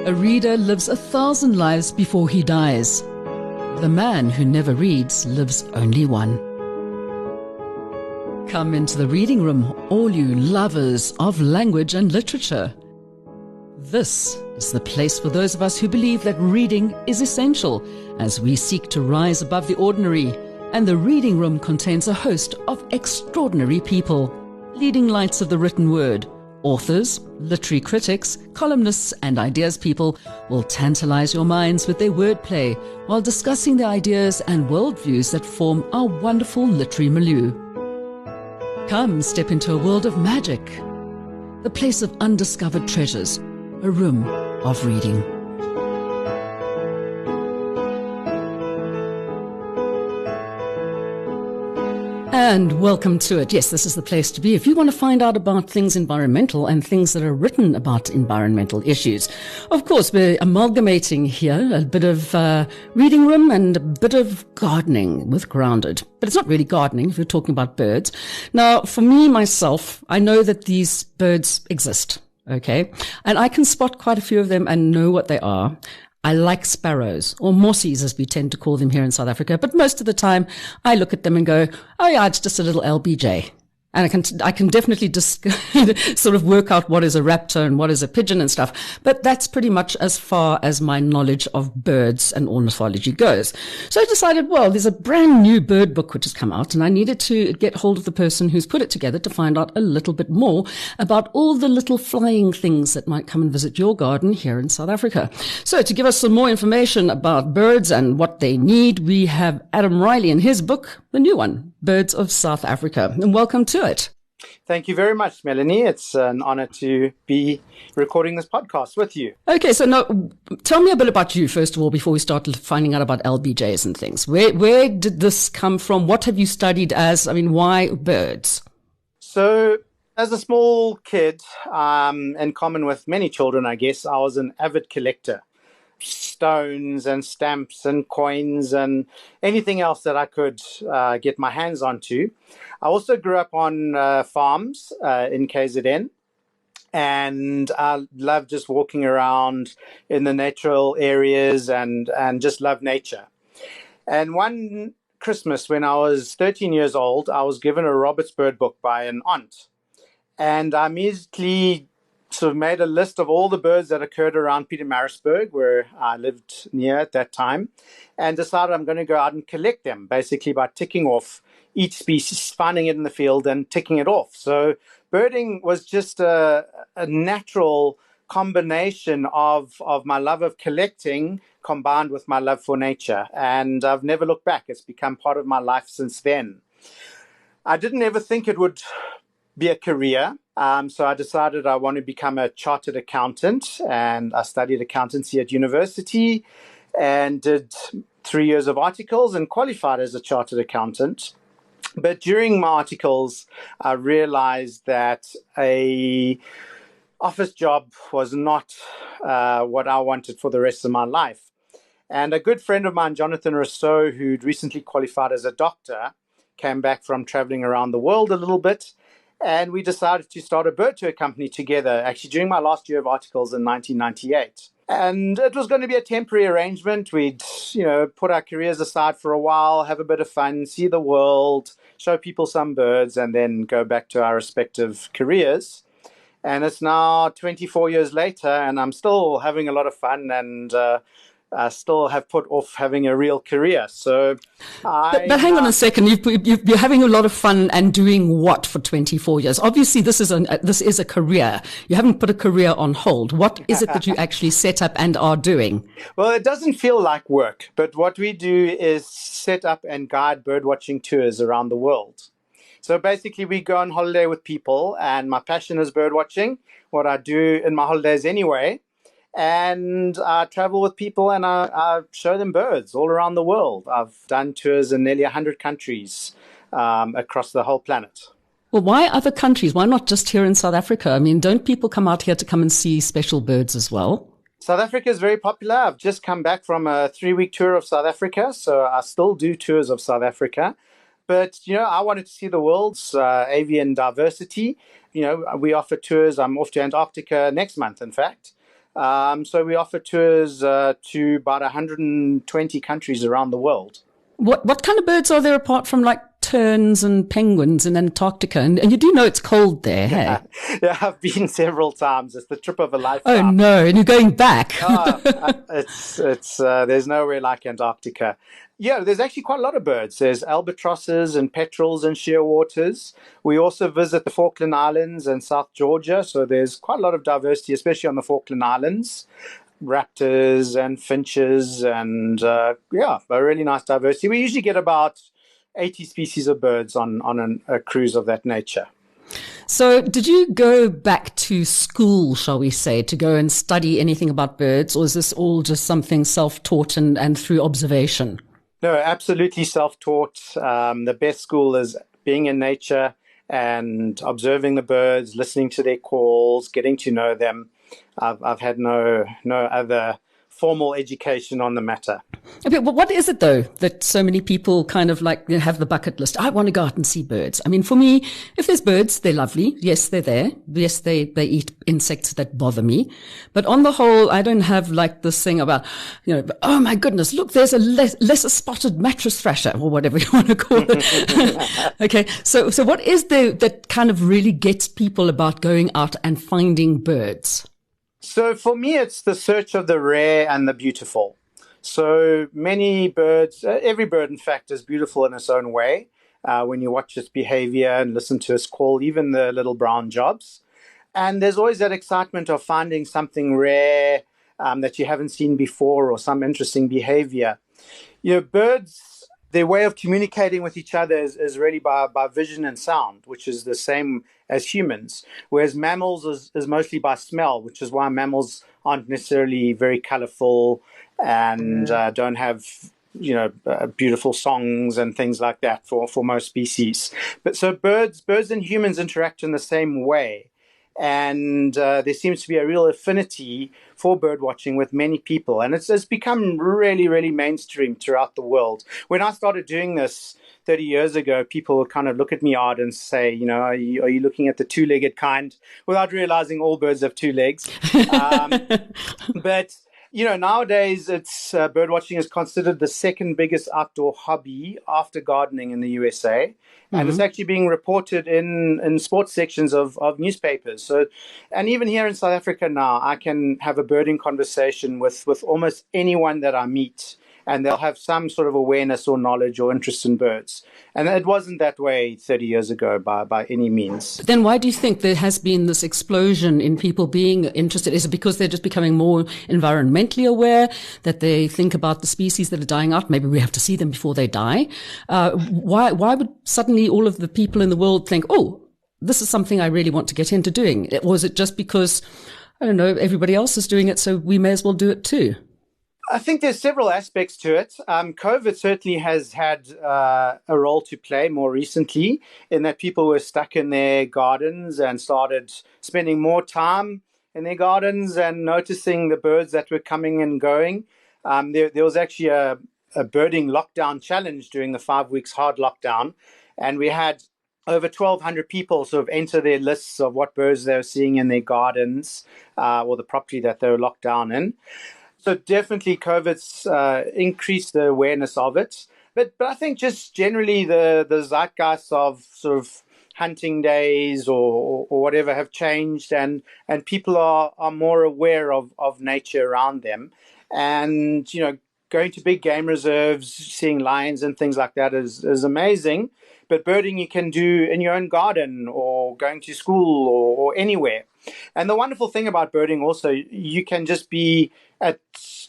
A reader lives 1,000 lives before he dies. The man who never reads lives only one. Come into the reading room, all you lovers of language and literature. This is the place for those of us who believe that reading is essential as we seek to rise above the ordinary, and the reading room contains a host of extraordinary people, leading lights of the written word. Authors, literary critics, columnists and ideas people will tantalize your minds with their wordplay while discussing the ideas and worldviews that form our wonderful literary milieu. Come step into a world of magic, the place of undiscovered treasures, a room of reading. And welcome to it. Yes, this is the place to be if you want to find out about things environmental and things that are written about environmental issues. Of course, we're amalgamating here a bit of reading room and a bit of gardening with Grounded. But it's not really gardening if you're talking about birds. Now, for me, myself, I know that these birds exist, okay? And I can spot quite a few of them and know what they are. I like sparrows, or mossies as we tend to call them here in South Africa, but most of the time I look at them and go, oh yeah, it's just a little LBJ. And I can definitely just sort of work out what is a raptor and what is a pigeon and stuff. But that's pretty much as far as my knowledge of birds and ornithology goes. So I decided, well, there's a brand new bird book which has come out, and I needed to get hold of the person who's put it together to find out a little bit more about all the little flying things that might come and visit your garden here in South Africa. So to give us some more information about birds and what they need, we have Adam Riley in his book, the new one, Birds of South Africa. And welcome to it. Thank you very much, Melanie. It's an honor to be recording this podcast with you. Okay, so now tell me a bit about you, first of all, before we start finding out about LBJs and things. Where did this come from? What have you studied as? I mean, why birds? So as a small kid, in common with many children, I guess, I was an avid collector. Stones and stamps and coins and anything else that I could get my hands onto. I also grew up on farms in KZN, and I love just walking around in the natural areas and just love nature. And one Christmas when I was 13 years old, I was given a Roberts bird book by an aunt, and I immediately sort of made a list of all the birds that occurred around Pietermaritzburg, where I lived near at that time, and decided I'm going to go out and collect them, basically by ticking off each species, finding it in the field and ticking it off. So birding was just a natural combination of my love of collecting combined with my love for nature. And I've never looked back. It's become part of my life since then. I didn't ever think it would be a career. So I decided I want to become a chartered accountant, and I studied accountancy at university and did 3 years of articles and qualified as a chartered accountant. But during my articles, I realized that a office job was not what I wanted for the rest of my life. And a good friend of mine, Jonathan Rousseau, who'd recently qualified as a doctor, came back from traveling around the world a little bit. And we decided to start a bird tour company together, actually during my last year of articles in 1998. And it was going to be a temporary arrangement. We'd, put our careers aside for a while, have a bit of fun, see the world, show people some birds, and then go back to our respective careers. And it's now 24 years later, and I'm still having a lot of fun, and I still have put off having a real career. So, but hang on a second. You're having a lot of fun and doing what for 24 years? Obviously, this is a career. You haven't put a career on hold. What is it that you actually set up and are doing? Well, it doesn't feel like work, but what we do is set up and guide birdwatching tours around the world. So basically, we go on holiday with people, and my passion is birdwatching, what I do in my holidays anyway. And I travel with people and I show them birds all around the world. I've done tours in nearly 100 countries across the whole planet. Well, why other countries? Why not just here in South Africa? I mean, don't people come out here to come and see special birds as well? South Africa is very popular. I've just come back from a 3-week tour of South Africa, so I still do tours of South Africa. But, I wanted to see the world's avian diversity. We offer tours. I'm off to Antarctica next month, in fact. So we offer tours to about 120 countries around the world. What kind of birds are there apart from like terns and penguins in Antarctica? And you do know it's cold there, hey? Yeah, I've been several times. It's the trip of a Oh lifetime. no, and you're going back. It's there's nowhere like Antarctica. Yeah, there's actually quite a lot of birds. There's albatrosses and petrels and shearwaters. We also visit the Falkland Islands and South Georgia, so there's quite a lot of diversity, especially on the Falkland Islands. Raptors and finches and yeah, a really nice diversity. We usually get about 80 species of birds on a cruise of that nature. So did you go back to school, shall we say, to go and study anything about birds, or is this all just something self-taught and through observation? No, absolutely self-taught. The best school is being in nature and observing the birds, listening to their calls, getting to know them. I've had no other formal education on the matter. Okay, well, what is it though that so many people kind of like have the bucket list? I want to go out and see birds. I mean, for me, if there's birds, they're lovely. Yes, they're there. Yes, they eat insects that bother me. But on the whole, I don't have like this thing about, oh my goodness, look, there's a lesser spotted mattress thrasher or whatever you want to call it. Okay, so what is there that kind of really gets people about going out and finding birds? So for me, it's the search of the rare and the beautiful. So many birds, every bird, in fact, is beautiful in its own way. When you watch its behavior and listen to its call, even the little brown jobs. And there's always that excitement of finding something rare that you haven't seen before or some interesting behavior. Birds, their way of communicating with each other is really by vision and sound, which is the same as humans, whereas mammals is mostly by smell, which is why mammals aren't necessarily very colorful and don't have beautiful songs and things like that for most species. But so birds and humans interact in the same way. And there seems to be a real affinity for bird watching with many people. And it's become really, really mainstream throughout the world. When I started doing this 30 years ago, people would kind of look at me odd and say, are you looking at the two-legged kind? Without realizing all birds have two legs. But nowadays it's bird watching is considered the second biggest outdoor hobby after gardening in the USA. And it's actually being reported in sports sections of newspapers. So, and even here in South Africa now, I can have a birding conversation with almost anyone that I meet, and they'll have some sort of awareness or knowledge or interest in birds. And it wasn't that way 30 years ago by any means. But then why do you think there has been this explosion in people being interested? Is it because they're just becoming more environmentally aware, that they think about the species that are dying out? Maybe we have to see them before they die. Why would suddenly all of the people in the world think, oh, this is something I really want to get into doing? Or is it just because, I don't know, everybody else is doing it, so we may as well do it too? I think there's several aspects to it. COVID certainly has had a role to play more recently in that people were stuck in their gardens and started spending more time in their gardens and noticing the birds that were coming and going. There was actually a birding lockdown challenge during the 5 weeks hard lockdown, and we had over 1,200 people sort of enter their lists of what birds they were seeing in their gardens or the property that they were locked down in. So definitely COVID's increased the awareness of it. But I think just generally the zeitgeist of sort of hunting days or whatever have changed, and people are more aware of nature around them. And, going to big game reserves, seeing lions and things like that is amazing. But birding you can do in your own garden or going to school or anywhere. And the wonderful thing about birding also, you can just be at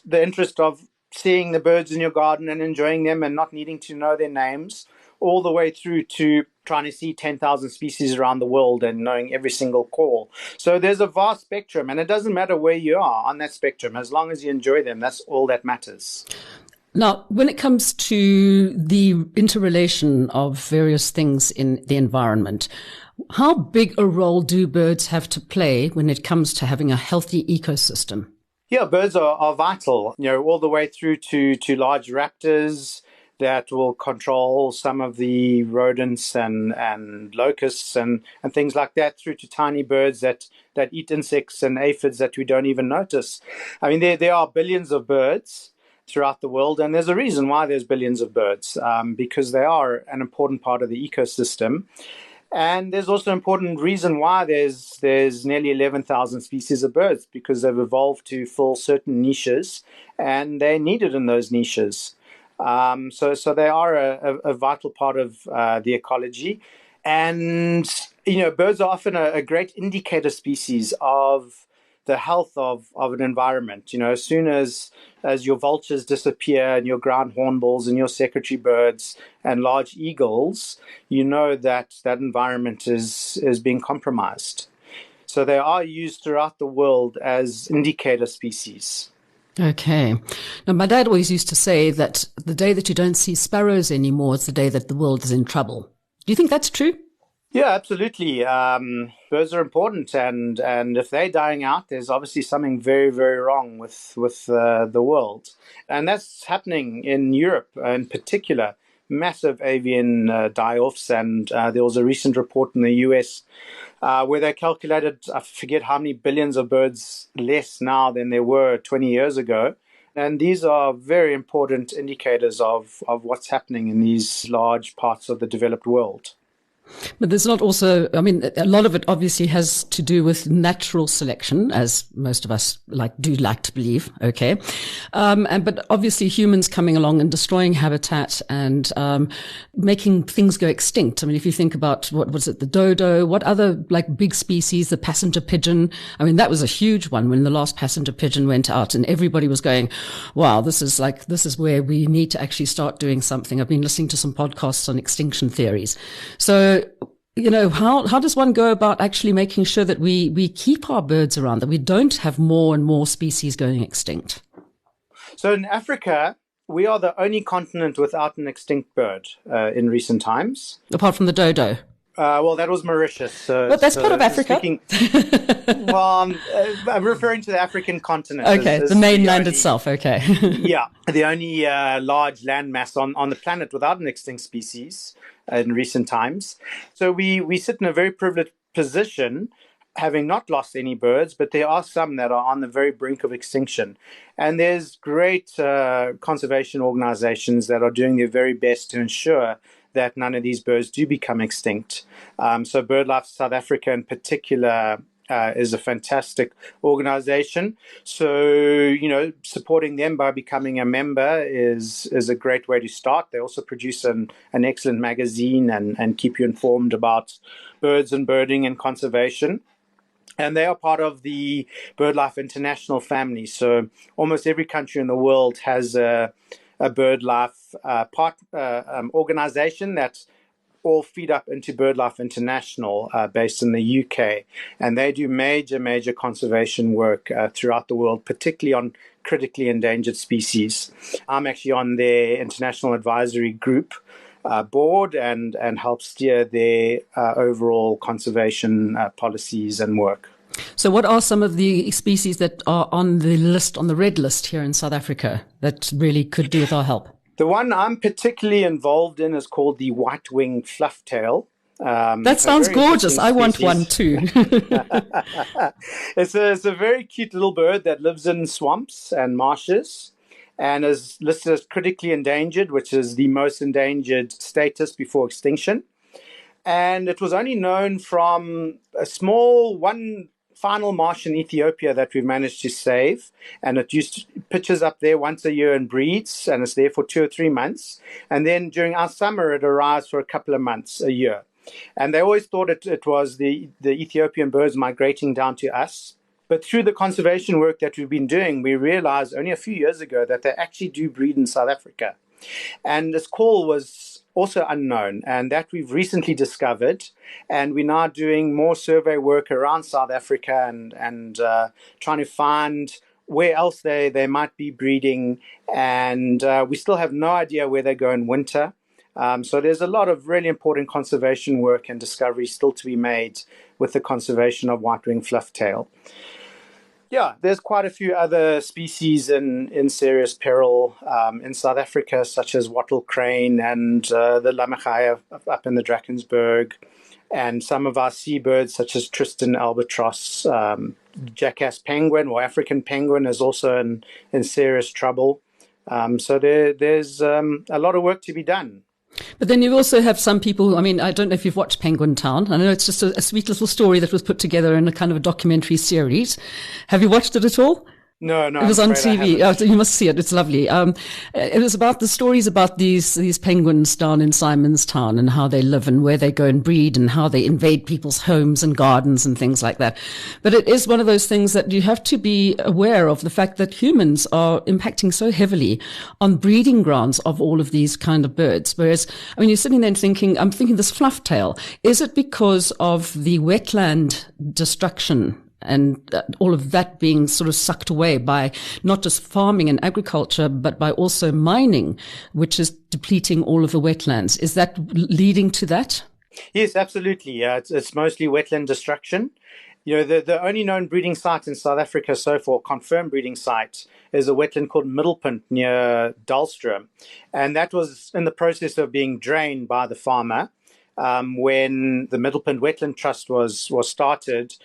the interest of seeing the birds in your garden and enjoying them and not needing to know their names, all the way through to trying to see 10,000 species around the world and knowing every single call. So there's a vast spectrum, and it doesn't matter where you are on that spectrum. As long as you enjoy them, that's all that matters. Now, when it comes to the interrelation of various things in the environment, how big a role do birds have to play when it comes to having a healthy ecosystem? Yeah, birds are vital, all the way through to large raptors that will control some of the rodents and locusts and things like that, through to tiny birds that that eat insects and aphids that we don't even notice. I mean, there are billions of birds throughout the world, and there's a reason why there's billions of birds, because they are an important part of the ecosystem. And there's also an important reason why there's nearly 11,000 species of birds, because they've evolved to fill certain niches, and they're needed in those niches. So they are a vital part of the ecology. And, birds are often a great indicator species of the health of an environment. As soon as your vultures disappear and your ground hornbills and your secretary birds and large eagles, that environment is being compromised. So they are used throughout the world as indicator species. Okay. Now, my dad always used to say that the day that you don't see sparrows anymore is the day that the world is in trouble. Do you think that's true? Yeah, absolutely. Birds are important, and if they're dying out, there's obviously something very, very wrong with the world, and that's happening in Europe in particular. Massive avian die-offs, and there was a recent report in the US where they calculated, I forget how many billions of birds less now than there were 20 years ago. And these are very important indicators of what's happening in these large parts of the developed world. But there's not also, I mean, a lot of it obviously has to do with natural selection, as most of us do like to believe. Okay. But obviously humans coming along and destroying habitat and, making things go extinct. I mean, if you think about what was it, the dodo, what other big species, the passenger pigeon. I mean, that was a huge one when the last passenger pigeon went out and everybody was going, wow, this is where we need to actually start doing something. I've been listening to some podcasts on extinction theories. So, how does one go about actually making sure that we keep our birds around, that we don't have more and more species going extinct? So in Africa, we are the only continent without an extinct bird in recent times. Apart from the dodo. Well, that was Mauritius. But that's part of Africa. I'm referring to the African continent. Okay, the mainland itself. Okay. Yeah, the only large landmass on the planet without an extinct species in recent times. So we sit in a very privileged position, having not lost any birds, but there are some that are on the very brink of extinction. And there's great conservation organizations that are doing their very best to ensure that none of these birds do become extinct. So BirdLife South Africa in particular is a fantastic organization. So, supporting them by becoming a member is a great way to start. They also produce an excellent magazine and keep you informed about birds and birding and conservation. And they are part of the BirdLife International family. So almost every country in the world has a BirdLife organization that all feed up into BirdLife International, based in the UK. And they do major conservation work throughout the world, particularly on critically endangered species. I'm actually on their international advisory group board and help steer their overall conservation policies and work. So what are some of the species that are on the list, on the red list here in South Africa, that really could do with our help? The one I'm particularly involved in is called the white-winged flufftail. That sounds gorgeous. I want one too. It's a very cute little bird that lives in swamps and marshes and is listed as critically endangered, which is the most endangered status before extinction. And it was only known from a small one final marsh in Ethiopia that we've managed to save, and it pitches up there once a year and breeds, and it's there for 2 or 3 months, and then during our summer it arrives for a couple of months a year. And they always thought it was the Ethiopian birds migrating down to us, but through the conservation work that we've been doing, we realized only a few years ago that they actually do breed in South Africa. And this call was also unknown, and that we've recently discovered, and we're now doing more survey work around South Africa and trying to find where else they might be breeding, and we still have no idea where they go in winter. So there's a lot of really important conservation work and discovery still to be made with the conservation of white-winged flufftail. Yeah, there's quite a few other species in serious peril in South Africa, such as wattle crane and the lammergeier up in the Drakensberg, And some of our seabirds, such as Tristan albatross, jackass penguin or African penguin, is also in serious trouble. So there's a lot of work to be done. But then you also have some people, I mean, I don't know if you've watched Penguin Town. I know it's just a sweet little story that was put together in a kind of a documentary series. Have you watched it at all? No, It was on TV. Oh, you must see it. It's lovely. It was about the stories about these penguins down in Simonstown and how they live and where they go and breed and how they invade people's homes and gardens and things like that. But it is one of those things that you have to be aware of, the fact that humans are impacting so heavily on breeding grounds of all of these kind of birds. Whereas, I mean, you're sitting there and thinking, I'm thinking this flufftail, is it because of the wetland destruction and all of that being sort of sucked away by not just farming and agriculture, but by also mining, which is depleting all of the wetlands? Is that leading to that? Yes, absolutely. It's mostly wetland destruction. The only known breeding site in South Africa so far, confirmed breeding site, is a wetland called Middelpunt near Dullstroom. And that was in the process of being drained by the farmer when the Middelpunt Wetland Trust was started.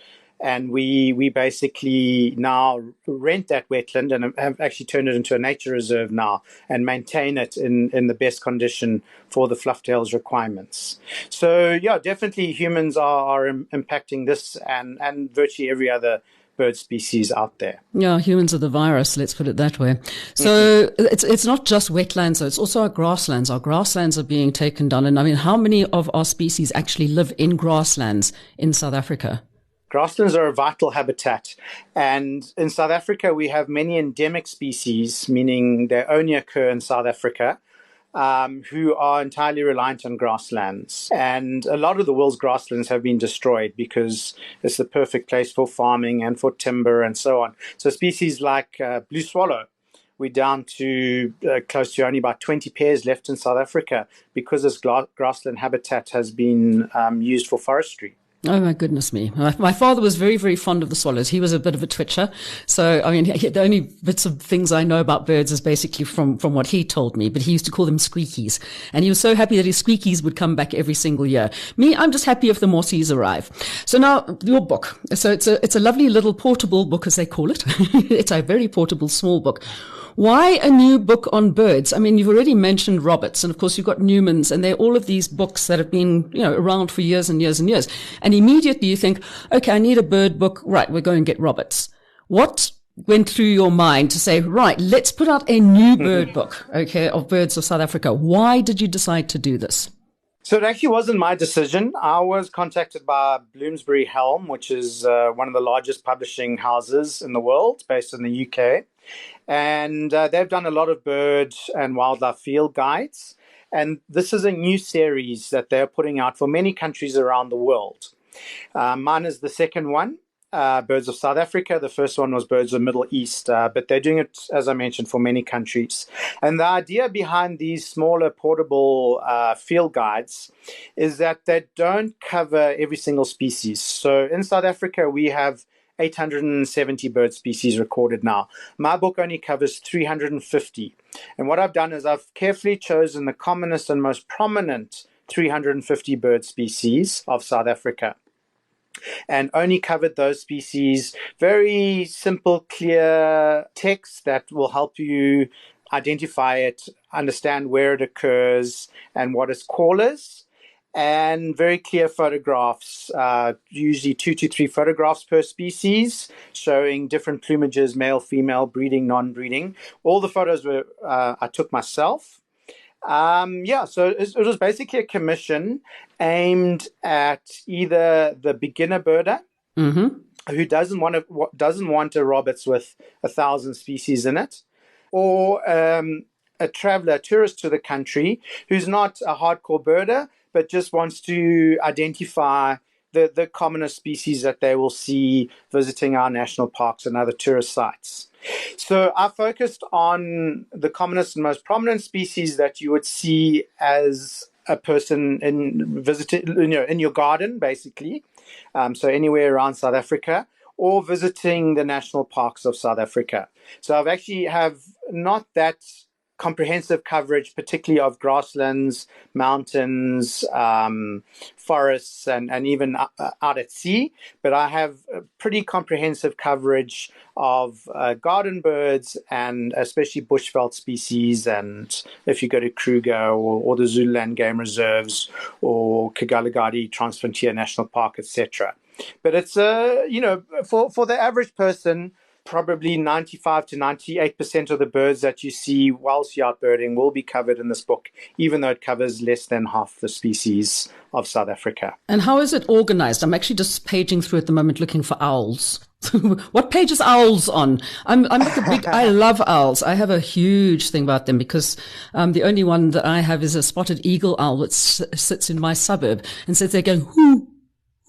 And we basically now rent that wetland and have actually turned it into a nature reserve now and maintain it in the best condition for the flufftail's requirements. So, yeah, definitely humans are impacting this and virtually every other bird species out there. Yeah, humans are the virus, let's put it that way. So it's not just wetlands, though. It's also our grasslands. Our grasslands are being taken down. And I mean, how many of our species actually live in grasslands in South Africa? Grasslands are a vital habitat. And in South Africa, we have many endemic species, meaning they only occur in South Africa, who are entirely reliant on grasslands. And a lot of the world's grasslands have been destroyed because it's the perfect place for farming and for timber and so on. So species like blue swallow, we're down to close to only about 20 pairs left in South Africa because this grassland habitat has been used for forestry. Oh, my goodness me. My father was very, very fond of the swallows. He was a bit of a twitcher. So, I mean, the only bits of things I know about birds is basically from what he told me, but he used to call them squeakies. And he was so happy that his squeakies would come back every single year. Me, I'm just happy if the mossies arrive. So now, your book. So it's a lovely little portable book, as they call it. It's a very portable, small book. Why a new book on birds? I mean, you've already mentioned Roberts, and of course you've got Newman's, and they're all of these books that have been, around for years and years and years. And immediately you think, okay, I need a bird book. Right, we're going to get Roberts. What went through your mind to say, right, let's put out a new bird book, okay, of birds of South Africa? Why did you decide to do this? So it actually wasn't my decision. I was contacted by Bloomsbury Helm, which is one of the largest publishing houses in the world, based in the UK. And they've done a lot of bird and wildlife field guides. And this is a new series that they're putting out for many countries around the world. Mine is the second one, Birds of South Africa. The first one was Birds of the Middle East, but they're doing it, as I mentioned, for many countries. And the idea behind these smaller portable field guides is that they don't cover every single species. So in South Africa, we have 870 bird species recorded now. My book only covers 350. And what I've done is I've carefully chosen the commonest and most prominent 350 bird species of South Africa and only covered those species. Very simple, clear text that will help you identify it, understand where it occurs and what its call is. And very clear photographs, usually 2 to 3 photographs per species, showing different plumages, male, female, breeding, non-breeding. All the photos were I took myself. So it was basically a commission aimed at either the beginner birder who doesn't want a Roberts with 1,000 species in it, or a traveler, a tourist to the country who's not a hardcore birder, but just wants to identify the commonest species that they will see visiting our national parks and other tourist sites. So I focused on the commonest and most prominent species that you would see as a person in your garden, basically. So anywhere around South Africa, or visiting the national parks of South Africa. So I've actually have not that comprehensive coverage, particularly of grasslands, mountains, forests, and even out at sea. But I have a pretty comprehensive coverage of garden birds and especially bushveld species. And if you go to Kruger or the Zululand Game Reserves or Kigalagadi Transfrontier National Park, etc. But it's, for the average person, probably 95 to 98% of the birds that you see whilst you're out birding will be covered in this book, even though it covers less than half the species of South Africa. And how is it organized? I'm actually just paging through at the moment looking for owls. What page is owls on? I'm like I love owls. I have a huge thing about them because the only one that I have is a spotted eagle owl that sits in my suburb and says they're going, hoo,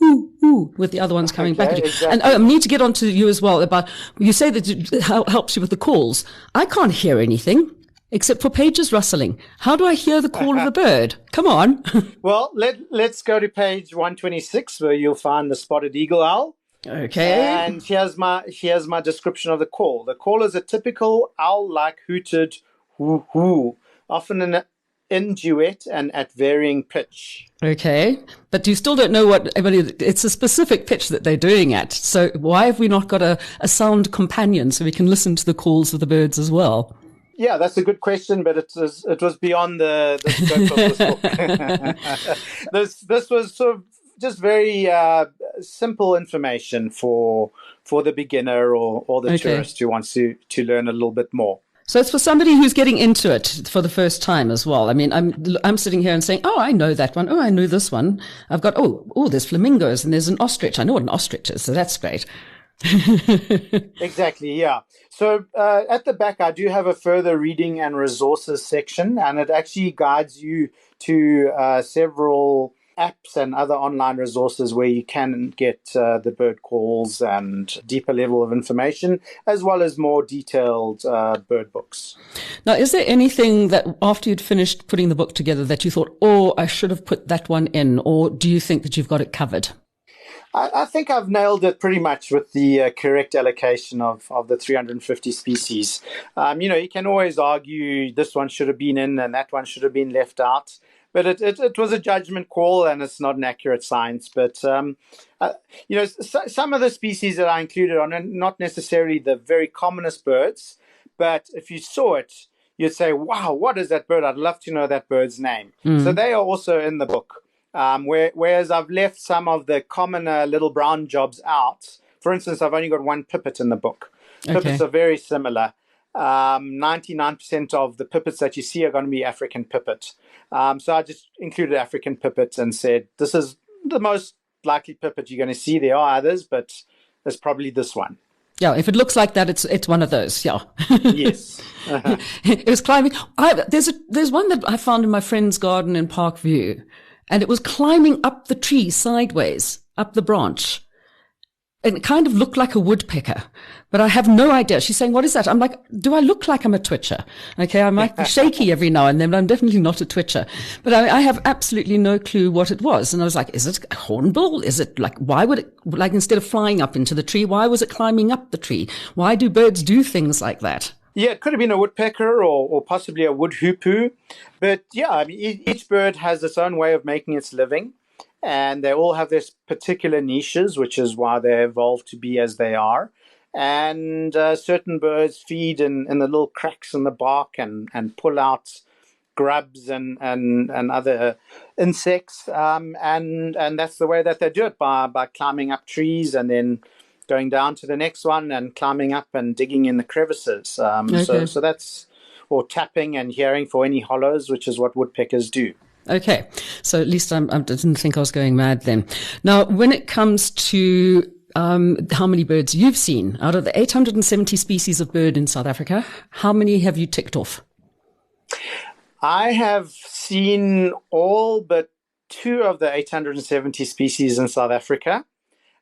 ooh, ooh, with the other ones coming back at you. Exactly. And I need to get on to you as well about, you say that it helps you with the calls. I can't hear anything except for pages rustling. How do I hear the call of the bird? Come on. Well, let's go to page 126 where you'll find the spotted eagle owl. Okay. And here's my description of the call. The call is a typical owl-like hooted hoo hoo, often in duet and at varying pitch. Okay, but you still don't know it's a specific pitch that they're doing at. So why have we not got a sound companion so we can listen to the calls of the birds as well? Yeah, that's a good question, but it was beyond the scope of this book. This was sort of just very simple information for the beginner or the tourist who wants to learn a little bit more. So it's for somebody who's getting into it for the first time as well. I mean, I'm sitting here and saying, oh, I know that one. Oh, I know this one. I've got, there's flamingos and there's an ostrich. I know what an ostrich is, so that's great. Exactly, yeah. So at the back, I do have a further reading and resources section, and it actually guides you to several apps and other online resources where you can get the bird calls and deeper level of information, as well as more detailed bird books. Now, is there anything that after you'd finished putting the book together that you thought, I should have put that one in, or do you think that you've got it covered? I think I've nailed it pretty much with the correct allocation of the 350 species. You can always argue this one should have been in and that one should have been left out. But it was a judgment call, and it's not an accurate science. But, some of the species that I included are not necessarily the very commonest birds. But if you saw it, you'd say, wow, what is that bird? I'd love to know that bird's name. Mm. So they are also in the book. Whereas I've left some of the commoner little brown jobs out. For instance, I've only got one pipit in the book. Pipits are very similar. 99% of the pipits that you see are going to be African pipit. So I just included African pipits and said, this is the most likely pipit you're going to see. There are others, but it's probably this one. Yeah, if it looks like that, it's one of those. Yeah. Yes. It was climbing. There's one that I found in my friend's garden in Parkview, and it was climbing up the tree sideways, up the branch. And it kind of looked like a woodpecker, but I have no idea. She's saying, what is that? I'm like, do I look like I'm a twitcher? Okay, I might be shaky every now and then, but I'm definitely not a twitcher. But I have absolutely no clue what it was. And I was like, is it a hornbill? Is it like, why would it, like instead of flying up into the tree, why was it climbing up the tree? Why do birds do things like that? Yeah, it could have been a woodpecker or possibly a wood hoopoo. But yeah, I mean, each bird has its own way of making its living. And they all have their particular niches, which is why they evolved to be as they are. And certain birds feed in the little cracks in the bark and pull out grubs and other insects. And that's the way that they do it, by climbing up trees and then going down to the next one and climbing up and digging in the crevices. So that's, or tapping and hearing for any hollows, which is what woodpeckers do. Okay, so at least I didn't think I was going mad then. Now, when it comes to how many birds you've seen, out of the 870 species of bird in South Africa, how many have you ticked off? I have seen all but 2 of the 870 species in South Africa.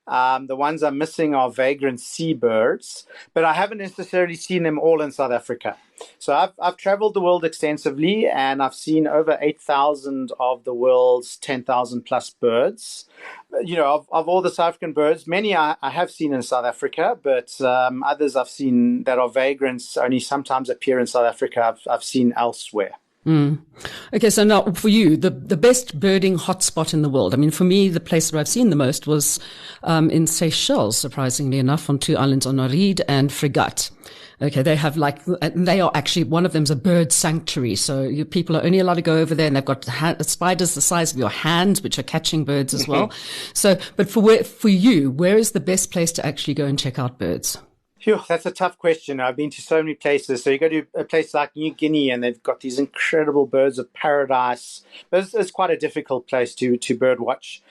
The ones I'm missing are vagrant seabirds, but I haven't necessarily seen them all in South Africa. So I've traveled the world extensively, and I've seen over 8,000 of the world's 10,000 plus birds. Of all the South African birds, many I have seen in South Africa, but others I've seen that are vagrants only sometimes appear in South Africa. I've seen elsewhere. Mm. Okay, so now for you, the best birding hotspot in the world. I mean, for me, the place where I've seen the most was in Seychelles, surprisingly enough, on two islands, on Orid and Fregat. Okay, they are actually, one of them's a bird sanctuary. So people are only allowed to go over there, and they've got spiders the size of your hand, which are catching birds as well. So, but for you, where is the best place to actually go and check out birds? Phew, that's a tough question. I've been to so many places. So you go to a place like New Guinea, and they've got these incredible birds of paradise. But it's quite a difficult place to bird watch.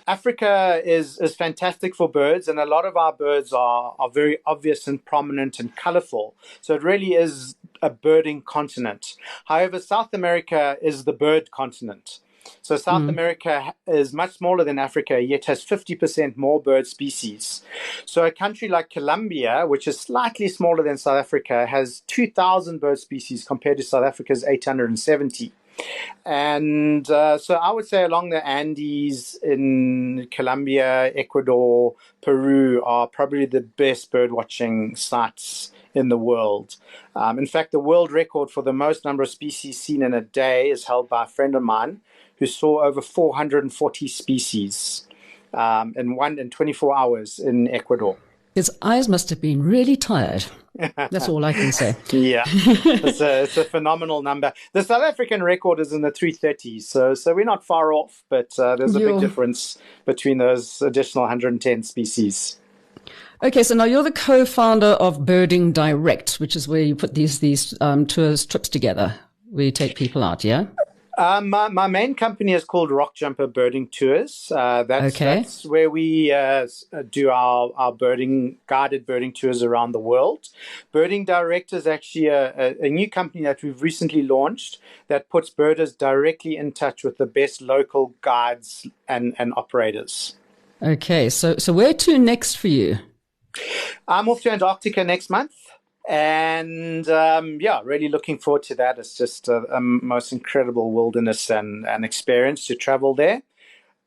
Africa is fantastic for birds, and a lot of our birds are very obvious and prominent and colorful. So it really is a birding continent. However, South America is the bird continent. So South America is much smaller than Africa, yet has 50% more bird species. So a country like Colombia, which is slightly smaller than South Africa, has 2,000 bird species compared to South Africa's 870. And so I would say along the Andes in Colombia, Ecuador, Peru are probably the best bird watching sites in the world. In fact, the world record for the most number of species seen in a day is held by a friend of mine who saw over 440 species in 24 hours in Ecuador. His eyes must have been really tired. That's all I can say. Yeah, it's a phenomenal number. The South African record is in the 330s, so we're not far off, but there's a big difference between those additional 110 species. Okay, so now you're the co-founder of Birding Direct, which is where you put these trips together, where you take people out, yeah? My main company is called Rock Jumper Birding Tours. That's where we do our guided birding tours around the world. Birding Direct is actually a new company that we've recently launched that puts birders directly in touch with the best local guides and operators. Okay, so where to next for you? I'm off to Antarctica next month. And really looking forward to that. It's just a most incredible wilderness and experience to travel there.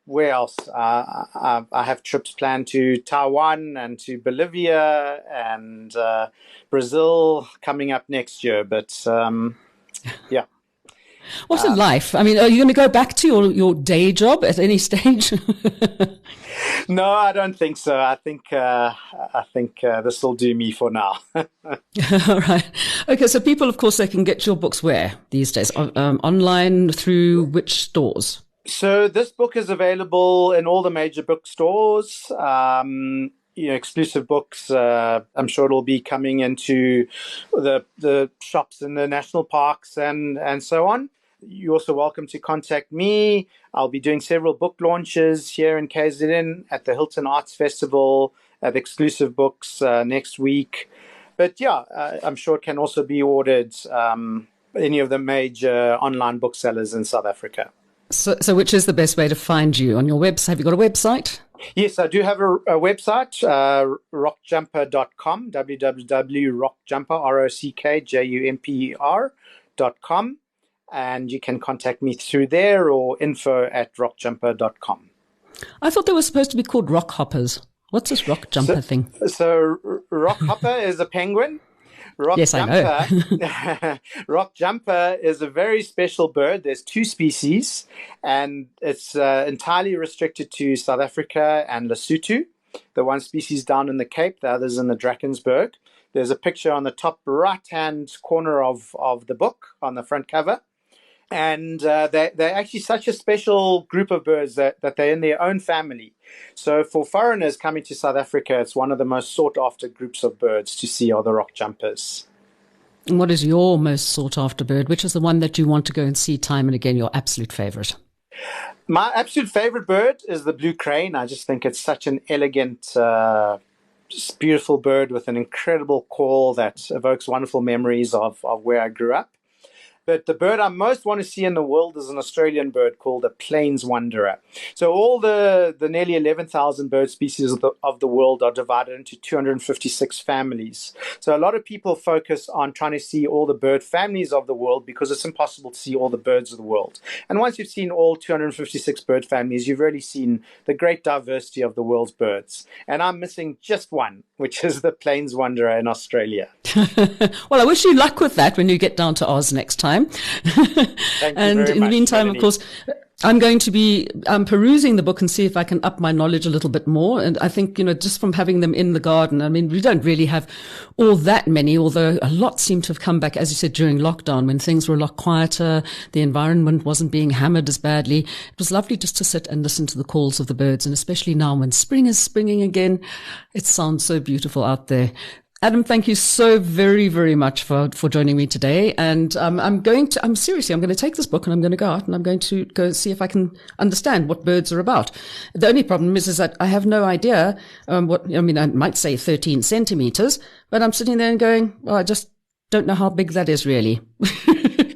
Where else? I have trips planned to Taiwan and to Bolivia and Brazil coming up next year. But yeah. What's it life? I mean, are you going to go back to your day job at any stage? No, I don't think so. I think this will do me for now. All right. Okay. So people, of course, they can get your books where these days? Online through which stores? So this book is available in all the major bookstores. Exclusive books. I'm sure it'll be coming into the shops in the national parks and so on. You're also welcome to contact me. I'll be doing several book launches here in KZN at the Hilton Arts Festival, at Exclusive Books next week. But I'm sure it can also be ordered any of the major online booksellers in South Africa. So which is the best way to find you? On your website? Have you got a website? Yes, I do have a website, rockjumper.com, www.rockjumper, rockjumper.com. And you can contact me through there or info@rockjumper.com. I thought they were supposed to be called rock hoppers. What's this rock jumper thing? So rock hopper is a penguin. Yes, I know. Rock jumper is a very special bird. There's two species, and it's entirely restricted to South Africa and Lesotho. The one species down in the Cape, the other's in the Drakensberg. There's a picture on the top right-hand corner of the book on the front cover. And they're actually such a special group of birds that they're in their own family. So for foreigners coming to South Africa, it's one of the most sought-after groups of birds to see are the rock jumpers. And what is your most sought-after bird? Which is the one that you want to go and see time and again, your absolute favorite? My absolute favorite bird is the blue crane. I just think it's such an elegant, beautiful bird with an incredible call that evokes wonderful memories of where I grew up. But the bird I most want to see in the world is an Australian bird called a plains wanderer. So all the nearly 11,000 bird species of the world are divided into 256 families. So a lot of people focus on trying to see all the bird families of the world because it's impossible to see all the birds of the world. And once you've seen all 256 bird families, you've really seen the great diversity of the world's birds. And I'm missing just one, which is the plains wanderer in Australia. Well, I wish you luck with that when you get down to Oz next time. Thank you And very in the much, meantime, Melanie. of course, I'm going to be perusing the book and see if I can up my knowledge a little bit more. And I think, just from having them in the garden, I mean, we don't really have all that many, although a lot seem to have come back, as you said, during lockdown when things were a lot quieter. The environment wasn't being hammered as badly. It was lovely just to sit and listen to the calls of the birds. And especially now when spring is springing again, it sounds so beautiful out there. Adam, thank you so very, very much for joining me today. And I'm going to take this book and I'm going to go out and I'm going to go see if I can understand what birds are about. The only problem is that I have no idea I might say 13 centimeters, but I'm sitting there and going, well, I just don't know how big that is really.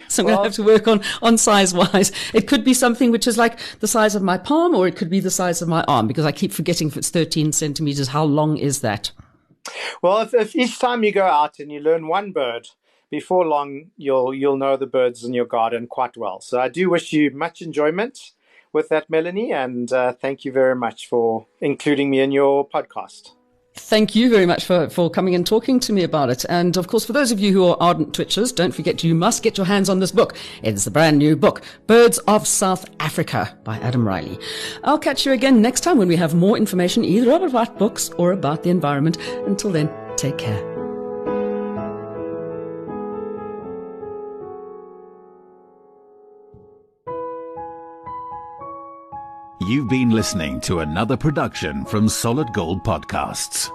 So I'm going to have to work on size-wise. It could be something which is like the size of my palm, or it could be the size of my arm, because I keep forgetting if it's 13 centimeters, how long is that? Well, if each time you go out and you learn one bird, before long you'll know the birds in your garden quite well. So I do wish you much enjoyment with that, Melanie, and thank you very much for including me in your podcast. Thank you very much for coming and talking to me about it. And of course, for those of you who are ardent Twitchers, don't forget you must get your hands on this book. It's a brand new book, Birds of South Africa by Adam Riley. I'll catch you again next time when we have more information either about books or about the environment. Until then, take care. You've been listening to another production from Solid Gold Podcasts.